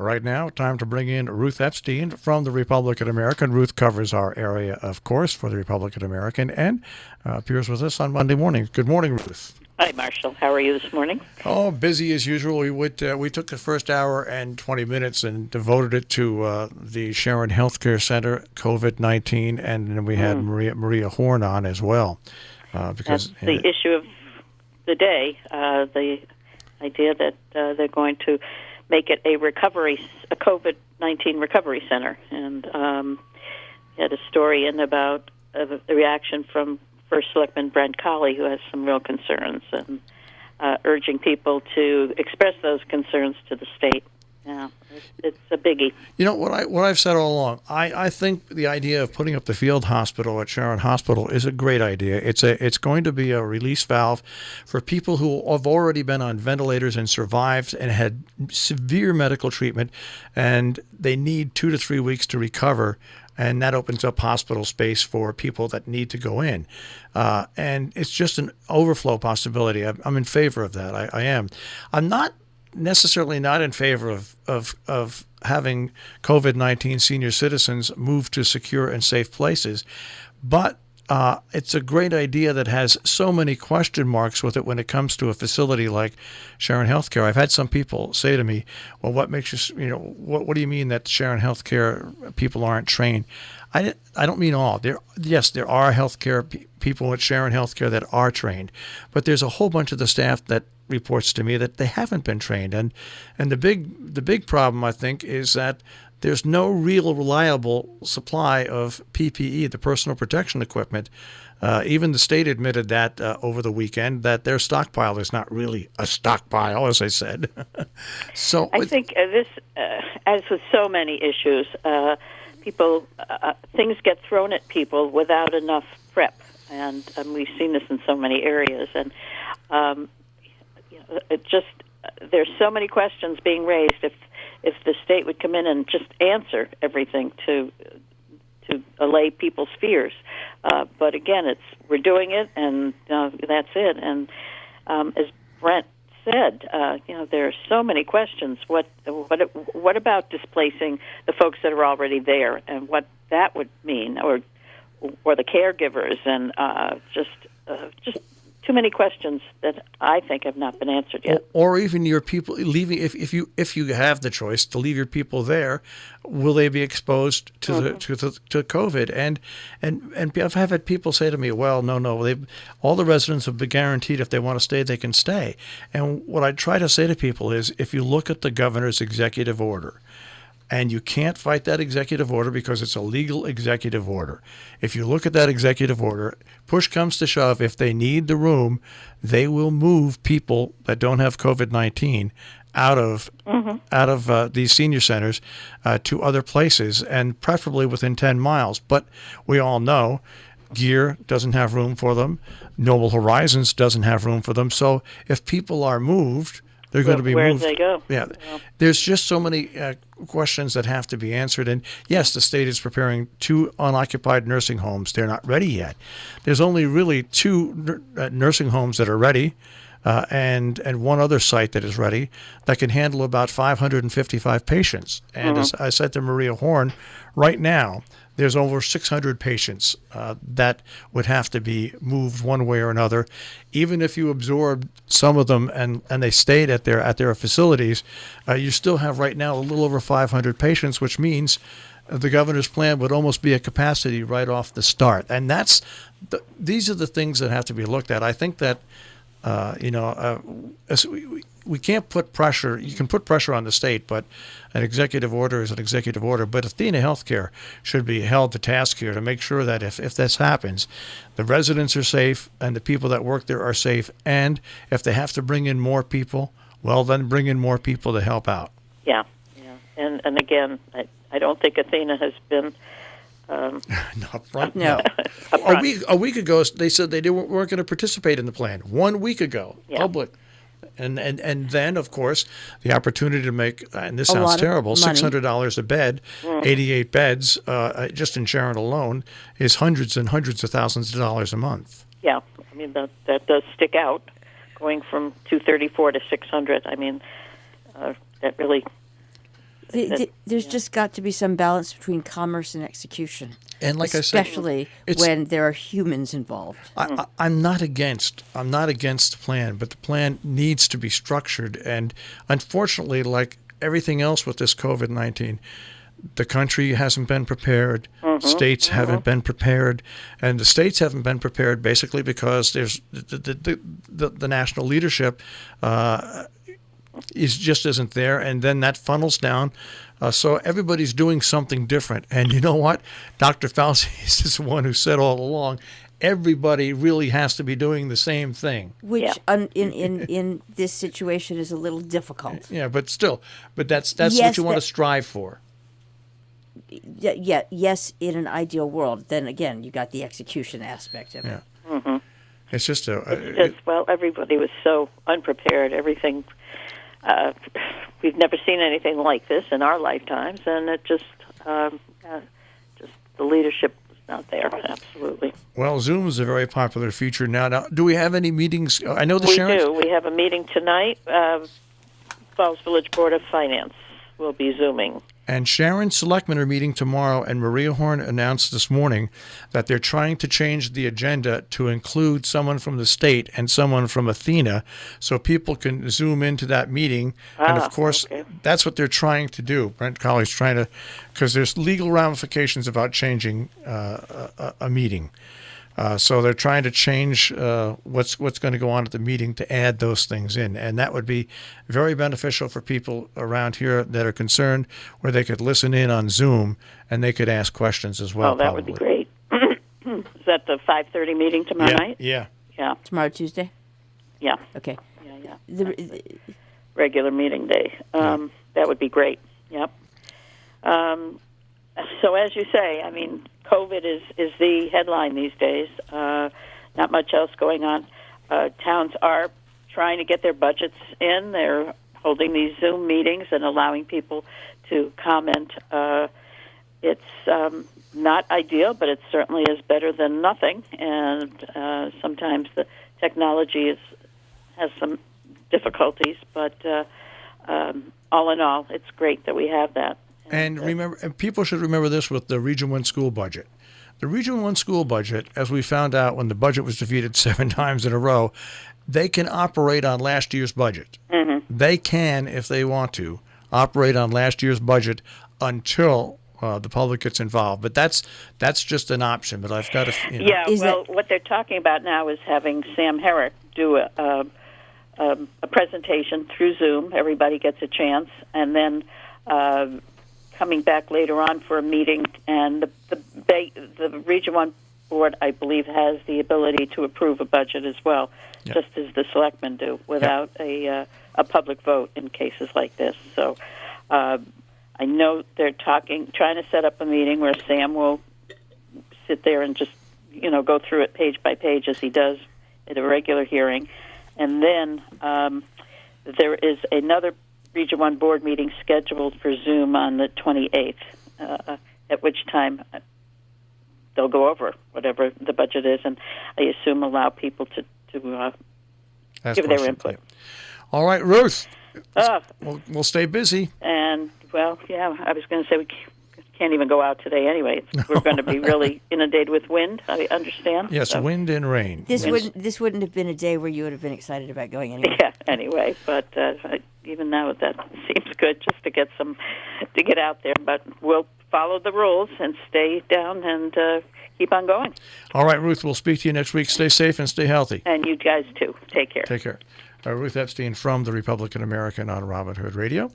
Right now, time to bring in Ruth Epstein from the Republican-American. Ruth covers our area, of course, for the Republican-American and appears with us on Monday mornings. Good morning, Ruth. Hi, Marshall. How are you this morning? Oh, busy as usual. We took the first hour and 20 minutes and devoted it to the Sharon Healthcare Center, COVID-19, and then we had Maria Horn on as well. Because that's the issue of the day, the idea that they're going to make it a COVID-19 recovery center. And had a story in about the reaction from First Selectman Brent Colley, who has some real concerns, and urging people to express those concerns to the state. Yeah, it's a biggie. You know, what I've said all along, I think the idea of putting up the field hospital at Sharon Hospital is a great idea. It's going to be a release valve for people who have already been on ventilators and survived and had severe medical treatment, and they need 2 to 3 weeks to recover. And that opens up hospital space for people that need to go in. And it's just an overflow possibility. I'm in favor of that. I am. I'm not necessarily not in favor of having COVID-19 senior citizens move to secure and safe places. But it's a great idea that has so many question marks with it when it comes to a facility like Sharon Healthcare. I've had some people say to me, well, what makes you, what do you mean that Sharon Healthcare people aren't trained? I don't mean all. There are healthcare people at Sharon Healthcare that are trained, but there's a whole bunch of the staff that reports to me that they haven't been trained. And the big problem, I think, is that there's no real reliable supply of PPE, the personal protection equipment. Even the state admitted that over the weekend, that their stockpile is not really a stockpile, as I said. So I think this, as with so many issues, things get thrown at people without enough prep, and we've seen this in so many areas. And there's so many questions being raised. If the state would come in and just answer everything to allay people's fears, but again, we're doing it, and that's it. And as Brent said, there are so many questions. What about displacing the folks that are already there, and what that would mean, or the caregivers, and just too many questions that I think have not been answered yet. Or even your people leaving, if you have the choice to leave your people there, will they be exposed to to COVID? And I've had people say to me, well, no, all the residents have been guaranteed if they want to stay, they can stay. And what I try to say to people is, if you look at the governor's executive order, and you can't fight that executive order because it's a legal executive order. If you look at that executive order, push comes to shove, if they need the room, they will move people that don't have COVID-19 out of these senior centers to other places, and preferably within 10 miles. But we all know Gear doesn't have room for them. Noble Horizons doesn't have room for them. So if people are moved, they're going to be moved. Where do they go? Yeah. There's just so many questions that have to be answered. And yes, the state is preparing 2 unoccupied nursing homes. They're not ready yet. There's only really 2 nursing homes that are ready, and one other site that is ready that can handle about 555 patients. And as I said to Maria Horn, right now, there's over 600 patients that would have to be moved one way or another. Even if you absorbed some of them and they stayed at their facilities, you still have right now a little over 500 patients, which means the governor's plan would almost be a capacity right off the start. And these are the things that have to be looked at. I think that we can't put pressure. You can put pressure on the state, but an executive order is an executive order. But Athena Healthcare should be held to task here to make sure that if this happens, the residents are safe and the people that work there are safe. And if they have to bring in more people, well, then bring in more people to help out. Yeah. And again, I don't think Athena has been. No. A week ago, they said they weren't going to participate in the plan. 1 week ago, public. And then, of course, the opportunity to make, and this sounds terrible, $600 a bed, 88 beds, just in Sharon alone, is hundreds and hundreds of thousands of dollars a month. Yeah, I mean, that does stick out, going from $234 to $600. I mean, that really There's just got to be some balance between commerce and execution. And like especially I said, when there are humans involved. I'm not against the plan, but the plan needs to be structured. And unfortunately, like everything else with this COVID-19, the country hasn't been prepared. States haven't been prepared, and the states haven't been prepared basically because there's the national leadership isn't there, and then that funnels down. So everybody's doing something different. And you know what? Dr. Fauci is the one who said all along, everybody really has to be doing the same thing. Which in this situation is a little difficult. Yeah, but that's what you want to strive for. Yes, in an ideal world. Then again, you got the execution aspect of it. Mm-hmm. It's just everybody was so unprepared. Everything. We've never seen anything like this in our lifetimes, and it just the leadership was not there. Absolutely. Well, Zoom is a very popular feature now. Now, do we have any meetings? I know we do. We have a meeting tonight. Falls Village Board of Finance will be Zooming. And Sharon's selectmen are meeting tomorrow, and Maria Horn announced this morning that they're trying to change the agenda to include someone from the state and someone from Athena so people can Zoom into that meeting. And, of course, that's what they're trying to do. Brent Colley's trying to, because there's legal ramifications about changing a meeting. So they're trying to change what's going to go on at the meeting to add those things in. And that would be very beneficial for people around here that are concerned, where they could listen in on Zoom and they could ask questions as well. Oh, that would be great. Is that the 5:30 meeting tomorrow night? Yeah. Tomorrow, Tuesday? Yeah. Okay. Yeah. Regular meeting day. That would be great. Yep. So as you say, I mean, COVID is the headline these days. Not much else going on. Towns are trying to get their budgets in. They're holding these Zoom meetings and allowing people to comment. It's not ideal, but it certainly is better than nothing. And sometimes the technology has some difficulties, but all in all, it's great that we have that. And remember, people should remember this with the Region 1 school budget. The Region 1 school budget, as we found out when the budget was defeated 7 times in a row, they can operate on last year's budget. Mm-hmm. They can, if they want to, operate on last year's budget until the public gets involved. But that's just an option. But I've got to... Yeah, well, what they're talking about now is having Sam Herrick do a presentation through Zoom. Everybody gets a chance. And then... coming back later on for a meeting, and the Region 1 board, I believe, has the ability to approve a budget as well, just as the selectmen do, without a public vote in cases like this. So I know they're trying to set up a meeting where Sam will sit there and just, go through it page by page as he does at a regular hearing. And then there is another Region 1 board meeting scheduled for Zoom on the 28th, at which time they'll go over whatever the budget is, and I assume allow people to give their input. Yeah. All right, Ruth, we'll stay busy. And, well, yeah, I was going to say we can't even go out today anyway. We're going to be really inundated with wind, I understand. Yes, so. Wind and rain. This wouldn't have been a day where you would have been excited about going anyway. Yeah, anyway, but even now that seems good just to get out there. But we'll follow the rules and stay down and keep on going. All right, Ruth, we'll speak to you next week. Stay safe and stay healthy. And you guys, too. Take care. Take care. Ruth Epstein from the Republican-American on Robin Hood Radio.